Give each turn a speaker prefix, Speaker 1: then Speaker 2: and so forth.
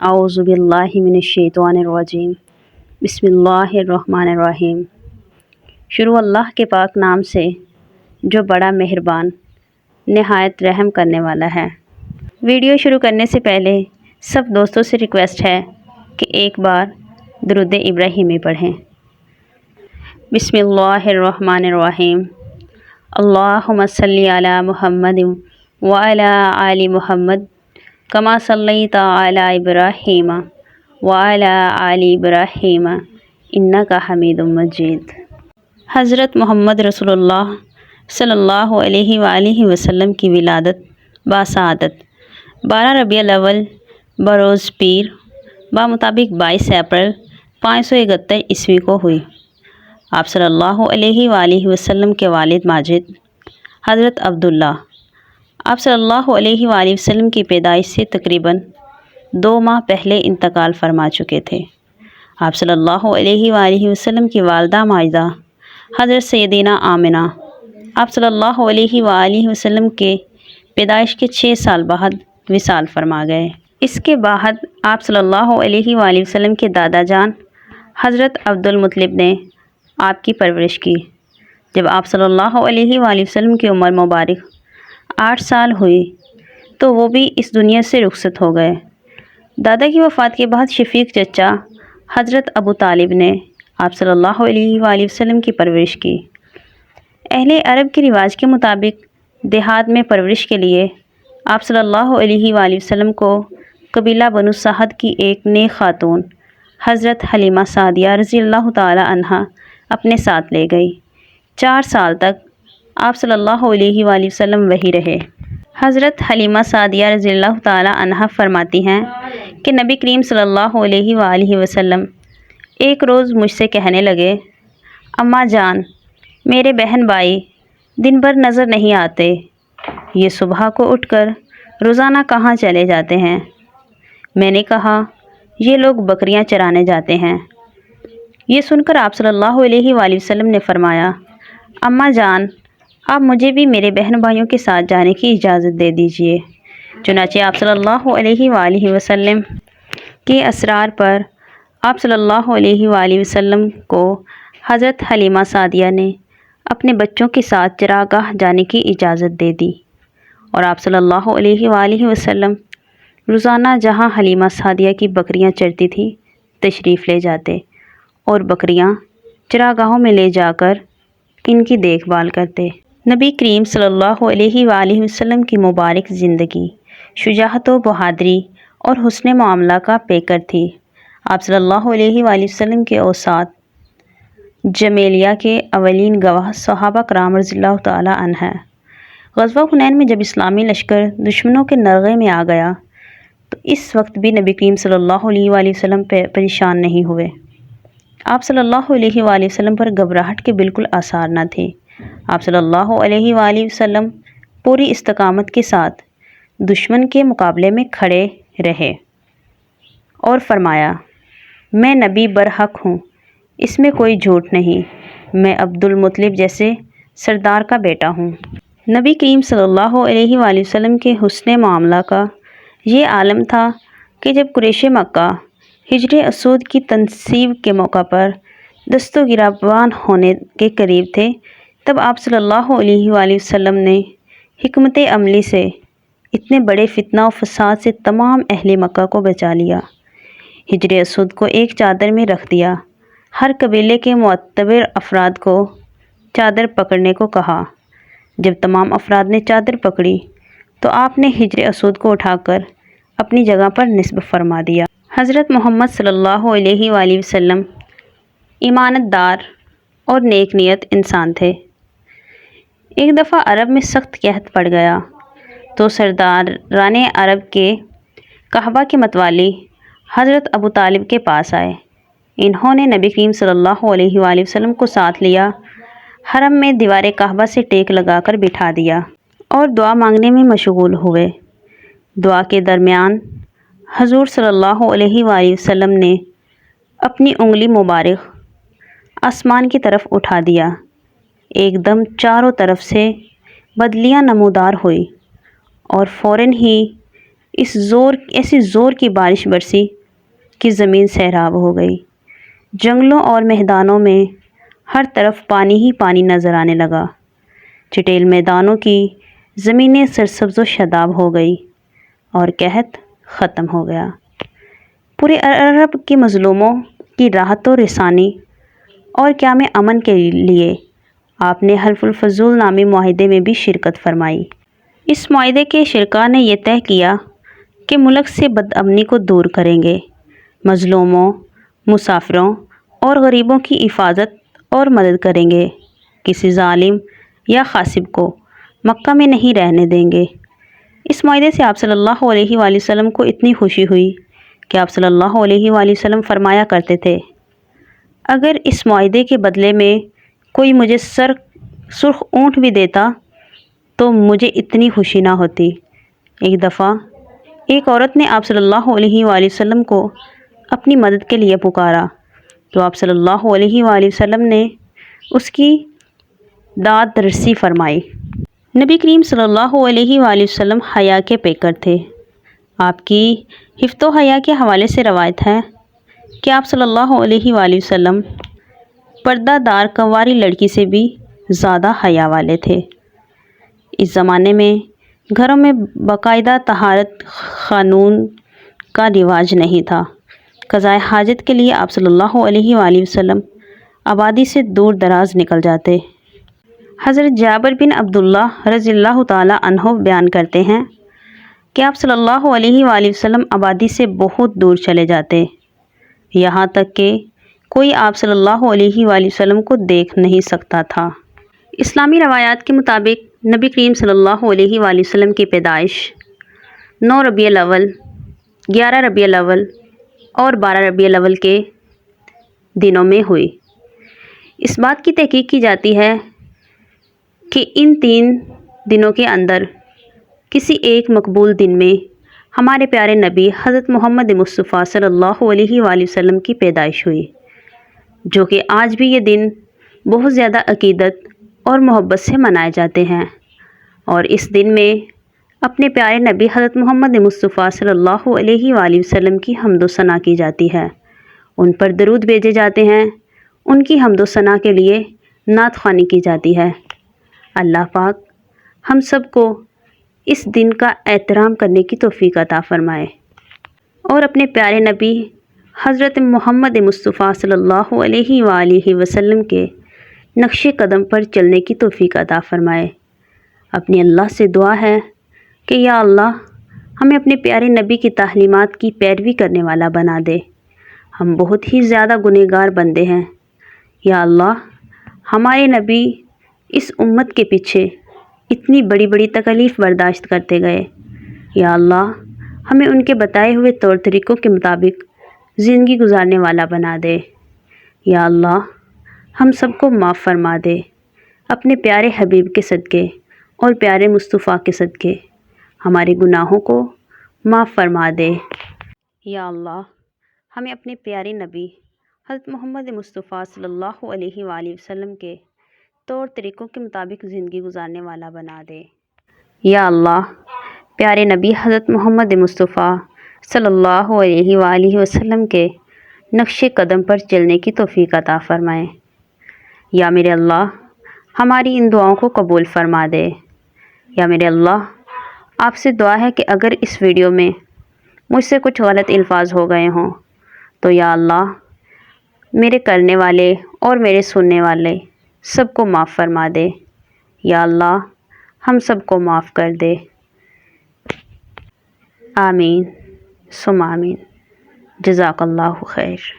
Speaker 1: اعوذ باللہ من الشیطان الرجیم بسم اللہ الرحمن الرحیم۔ شروع اللہ کے پاک نام سے جو بڑا مہربان نہایت رحم کرنے والا ہے۔ ویڈیو شروع کرنے سے پہلے سب دوستوں سے ریکویسٹ ہے کہ ایک بار درود ابراہیمی پڑھیں۔ بسم اللہ الرحمن الرحیم۔ اللہم صلی علی محمد وعلی آل محمد کما صلیت علی ابراہیم وعلی آل ابراہیم انک حمید مجید۔ حضرت محمد رسول اللہ صلی اللہ علیہ وآلہ وسلم کی ولادت باسعادت 12 ربیع الاول بروز پیر بمطابق 22 اپریل 571 عیسوی کو ہوئی۔ آپ صلی اللہ علیہ وآلہ وسلم کے والد ماجد حضرت عبداللہ آپ صلی اللہ علیہ وآلہ وسلم کی پیدائش سے تقریباً 2 ماہ پہلے انتقال فرما چکے تھے۔ آپ صلی اللہ علیہ وآلہ وسلم کی والدہ ماجدہ حضرت سیدینہ آمنہ آپ صلی اللہ علیہ وآلہ وسلم کے پیدائش کے 6 سال بعد وصال فرما گئے۔ اس کے بعد آپ صلی اللہ علیہ وآلہ وسلم کے دادا جان حضرت عبدالمطلب نے آپ کی پرورش کی۔ جب آپ صلی اللہ علیہ وآلہ وسلم کی عمر مبارک 8 سال ہوئی تو وہ بھی اس دنیا سے رخصت ہو گئے۔ دادا کی وفات کے بعد شفیق چچا حضرت ابو طالب نے آپ صلی اللہ علیہ وآلہ وسلم کی پرورش کی۔ اہل عرب کے رواج کے مطابق دیہات میں پرورش کے لیے آپ صلی اللہ علیہ وآلہ وسلم کو قبیلہ بنو سعد کی ایک نیک خاتون حضرت حلیمہ سعدیہ رضی اللہ تعالی عنہا اپنے ساتھ لے گئی۔ 4 سال تک آپ صلی اللہ علیہ وآلہ وسلم وہیں رہے۔ حضرت حلیمہ سعدیہ رضی اللہ تعالی عنہا فرماتی ہیں کہ نبی کریم صلی اللہ علیہ وآلہ وسلم ایک روز مجھ سے کہنے لگے، اماں جان، میرے بہن بھائی دن بھر نظر نہیں آتے، یہ صبح کو اٹھ کر روزانہ کہاں چلے جاتے ہیں؟ میں نے کہا، یہ لوگ بکریاں چرانے جاتے ہیں۔ یہ سن کر آپ صلی اللہ علیہ وآلہ وسلم نے فرمایا، اماں جان، آپ مجھے بھی میرے بہن بھائیوں کے ساتھ جانے کی اجازت دے دیجیے۔ چنانچہ آپ صلی اللہ علیہ وآلہ وسلم کے اصرار پر آپ صلی اللہ علیہ وآلہ وسلم کو حضرت حلیمہ سعدیہ نے اپنے بچوں کے ساتھ چراگاہ جانے کی اجازت دے دی، اور آپ صلی اللہ علیہ وآلہ وسلم روزانہ جہاں حلیمہ سعدیہ کی بکریاں چرتی تھی تشریف لے جاتے اور بکریاں چراگاہوں میں لے جا کر ان کی دیکھ بھال کرتے۔ نبی کریم صلی اللہ علیہ وآلہ وسلم کی مبارک زندگی شجاعت و بہادری اور حسن معاملہ کا پیکر تھی۔ آپ صلی اللہ علیہ وآلہ وسلم کے اوصاف جمیلیہ کے اولین گواہ صحابہ کرام رضی اللہ تعالی عنہ۔ غزوہ حنین میں جب اسلامی لشکر دشمنوں کے نرغے میں آ گیا تو اس وقت بھی نبی کریم صلی اللہ علیہ وآلہ وسلم پریشان نہیں ہوئے۔ آپ صلی اللہ علیہ وآلہ وسلم پر گھبراہٹ کے بالکل آثار نہ تھے۔ آپ صلی اللہ علیہ وآلہ وسلم پوری استقامت کے ساتھ دشمن کے مقابلے میں کھڑے رہے اور فرمایا، میں نبی برحق ہوں، اس میں کوئی جھوٹ نہیں، میں عبدالمطلب جیسے سردار کا بیٹا ہوں۔ نبی کریم صلی اللہ علیہ وآلہ وسلم کے حسن معاملہ کا یہ عالم تھا کہ جب قریش مکہ ہجر اسود کی تنصیب کے موقع پر دست و گریباں ہونے کے قریب تھے، تب آپ صلی اللہ علیہ وآلہ وسلم نے حکمت عملی سے اتنے بڑے فتنہ و فساد سے تمام اہل مکہ کو بچا لیا۔ ہجر اسود کو ایک چادر میں رکھ دیا، ہر قبیلے کے معتبر افراد کو چادر پکڑنے کو کہا۔ جب تمام افراد نے چادر پکڑی تو آپ نے ہجر اسود کو اٹھا کر اپنی جگہ پر نصب فرما دیا۔ حضرت محمد صلی اللہ علیہ وآلہ وسلم ایمانت دار اور نیک نیت انسان تھے۔ ایک دفعہ عرب میں سخت قحط پڑ گیا تو سرداران عرب کے کعبہ کے متولی حضرت ابو طالب کے پاس آئے۔ انہوں نے نبی کریم صلی اللہ علیہ وآلہ وسلم کو ساتھ لیا، حرم میں دیوار کعبہ سے ٹیک لگا کر بٹھا دیا اور دعا مانگنے میں مشغول ہوئے۔ دعا کے درمیان حضور صلی اللہ علیہ وآلہ وسلم نے اپنی انگلی مبارک آسمان کی طرف اٹھا دیا۔ ایک دم چاروں طرف سے بدلیاں نمودار ہوئی اور فوراً ہی ایسی زور کی بارش برسی کہ زمین سیراب ہو گئی۔ جنگلوں اور میدانوں میں ہر طرف پانی ہی پانی نظر آنے لگا۔ چٹیل میدانوں کی زمینیں سرسبز و شاداب ہو گئی اور قحط ختم ہو گیا۔ پورے عرب کے مظلوموں کی راحت و رسانی اور قیام امن کے لیے آپ نے حلف الفضول نامی معاہدے میں بھی شرکت فرمائی۔ اس معاہدے کے شرکاء نے یہ طے کیا کہ ملک سے بدامنی کو دور کریں گے، مظلوموں، مسافروں اور غریبوں کی حفاظت اور مدد کریں گے، کسی ظالم یا غاصب کو مکہ میں نہیں رہنے دیں گے۔ اس معاہدے سے آپ صلی اللہ علیہ وآلہ وسلم کو اتنی خوشی ہوئی کہ آپ صلی اللہ علیہ وآلہ وسلم فرمایا کرتے تھے، اگر اس معاہدے کے بدلے میں کوئی مجھے سرخ اونٹ بھی دیتا تو مجھے اتنی خوشی نہ ہوتی۔ ایک دفعہ ایک عورت نے آپ صلی اللہ علیہ وآلہ وسلم کو اپنی مدد کے لیے پکارا تو آپ صلی اللہ علیہ وآلہ وسلم نے اس کی داد رسی فرمائی۔ نبی کریم صلی اللہ علیہ وآلہ وسلم حیا کے پیکر تھے۔ آپ کی حفظ و حیا کے حوالے سے روایت ہے کہ آپ صلی اللہ علیہ وآلہ وسلم پردہ دار کنواری لڑکی سے بھی زیادہ حیا والے تھے۔ اس زمانے میں گھروں میں باقاعدہ طہارت خانون کا رواج نہیں تھا۔ قضائے حاجت کے لیے آپ صلی اللہ علیہ وآلہ وسلم آبادی سے دور دراز نکل جاتے۔ حضرت جابر بن عبداللہ رضی اللہ تعالیٰ عنہ بیان کرتے ہیں کہ آپ صلی اللہ علیہ وآلہ وسلم آبادی سے بہت دور چلے جاتے، یہاں تک کہ کوئی آپ صلی اللہ علیہ وآلہ وسلم کو دیکھ نہیں سکتا تھا۔ اسلامی روایات کے مطابق نبی کریم صلی اللہ علیہ وآلہ وسلم کی پیدائش 9 ربیع الاول، 11 ربیع الاول اور 12 ربیع الاول کے دنوں میں ہوئی۔ اس بات کی تحقیق کی جاتی ہے کہ ان 3 دنوں کے اندر کسی ایک مقبول دن میں ہمارے پیارے نبی حضرت محمد مصطفیٰ صلی اللہ علیہ وآلہ وسلم کی پیدائش ہوئی، جو کہ آج بھی یہ دن بہت زیادہ عقیدت اور محبت سے منائے جاتے ہیں، اور اس دن میں اپنے پیارے نبی حضرت محمد مصطفیٰ صلی اللہ علیہ وآلہ وسلم کی حمد و ثنا کی جاتی ہے، ان پر درود بھیجے جاتے ہیں، ان کی حمد و ثنا کے لیے نعت خوانی کی جاتی ہے۔ اللہ پاک ہم سب کو اس دن کا احترام کرنے کی توفیق عطا فرمائے اور اپنے پیارے نبی حضرت محمد مصطفیٰ صلی اللہ علیہ وآلہ وسلم کے نقش قدم پر چلنے کی توفیق عطا فرمائے۔ اپنی اللہ سے دعا ہے کہ یا اللہ ہمیں اپنے پیارے نبی کی تعلیمات کی پیروی کرنے والا بنا دے۔ ہم بہت ہی زیادہ گنہگار بندے ہیں، یا اللہ ہمارے نبی اس امت کے پیچھے اتنی بڑی بڑی تکلیف برداشت کرتے گئے، یا اللہ ہمیں ان کے بتائے ہوئے طور طریقوں کے مطابق زندگی گزارنے والا بنا دے۔ یا اللہ ہم سب کو معاف فرما دے، اپنے پیارے حبیب کے صدقے اور پیارے مصطفیٰ کے صدقے ہمارے گناہوں کو معاف فرما دے۔ یا اللہ ہمیں اپنے پیارے نبی حضرت محمد مصطفیٰ صلی اللہ علیہ وآلہ وسلم کے طور طریقوں کے مطابق زندگی گزارنے والا بنا دے۔ یا اللہ پیارے نبی حضرت محمد مصطفیٰ صلی اللہ علیہ وآلہ وسلم کے نقش قدم پر چلنے کی توفیق عطا فرمائے۔ یا میرے اللہ ہماری ان دعاؤں کو قبول فرما دے۔ یا میرے اللہ آپ سے دعا ہے کہ اگر اس ویڈیو میں مجھ سے کچھ غلط الفاظ ہو گئے ہوں تو یا اللہ میرے کرنے والے اور میرے سننے والے سب کو معاف فرما دے۔ یا اللہ ہم سب کو معاف کر دے۔ آمین ثم آمین۔ جزاک اللہ خیر۔